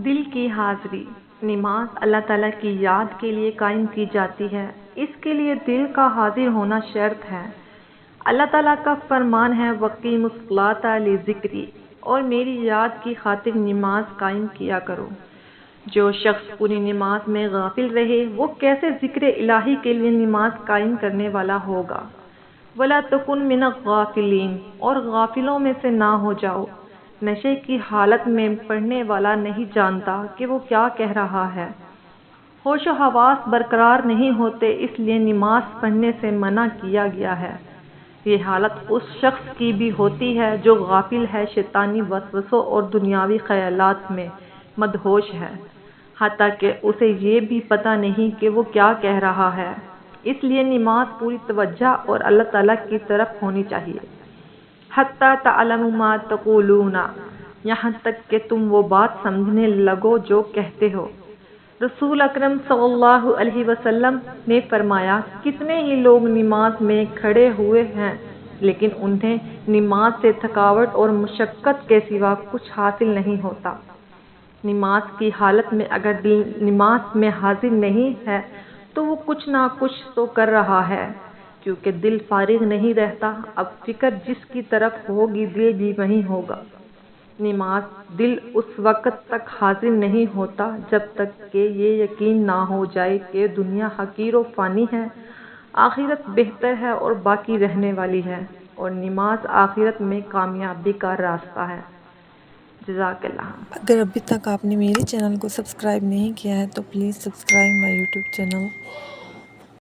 دل کی حاضری نماز اللہ تعالیٰ کی یاد کے لیے قائم کی جاتی ہے۔ اس کے لیے دل کا حاضر ہونا شرط ہے۔ اللہ تعالیٰ کا فرمان ہے وَقِیمُوا الصَّلَاةَ لِذِکْرِی، اور میری یاد کی خاطر نماز قائم کیا کرو۔ جو شخص پوری نماز میں غافل رہے وہ کیسے ذکر الہی کے لیے نماز قائم کرنے والا ہوگا۔ وَلَا تَکُن مِنَ الغَّافِلِینَ، اور غافلوں میں سے نہ ہو جاؤ۔ نشے کی حالت میں پڑھنے والا نہیں جانتا کہ وہ کیا کہہ رہا ہے۔ ہوش و حواس برقرار نہیں ہوتے، اس لیے نماز پڑھنے سے منع کیا گیا ہے۔ یہ حالت اس شخص کی بھی ہوتی ہے جو غافل ہے، شیطانی وسوسوں اور دنیاوی خیالات میں مدہوش ہے، حتیٰ کہ اسے یہ بھی پتہ نہیں کہ وہ کیا کہہ رہا ہے۔ اس لیے نماز پوری توجہ اور اللہ تعالیٰ کی طرف ہونی چاہیے۔ حَتَّىٰ تَعْلَمُوا مَا تَقُولُونَ، یہاں تک کہ تم وہ بات سمجھنے لگو جو کہتے ہو۔ رسول اکرم صلی اللہ علیہ وسلم نے فرمایا، کتنے ہی لوگ نماز میں کھڑے ہوئے ہیں لیکن انہیں نماز سے تھکاوٹ اور مشقت کے سوا کچھ حاصل نہیں ہوتا۔ نماز کی حالت میں اگر دل نماز میں حاضر نہیں ہے تو وہ کچھ نہ کچھ تو کر رہا ہے، کیونکہ دل فارغ نہیں رہتا۔ اب فکر جس کی طرف ہوگی دل بھی وہیں ہوگا۔ نماز دل اس وقت تک حاضر نہیں ہوتا جب تک کہ یہ یقین نہ ہو جائے کہ دنیا حقیر و فانی ہے، آخرت بہتر ہے اور باقی رہنے والی ہے، اور نماز آخرت میں کامیابی کا راستہ ہے۔ جزاک اللہ۔ اگر ابھی تک آپ نے میرے چینل کو سبسکرائب نہیں کیا ہے تو please subscribe my YouTube channel.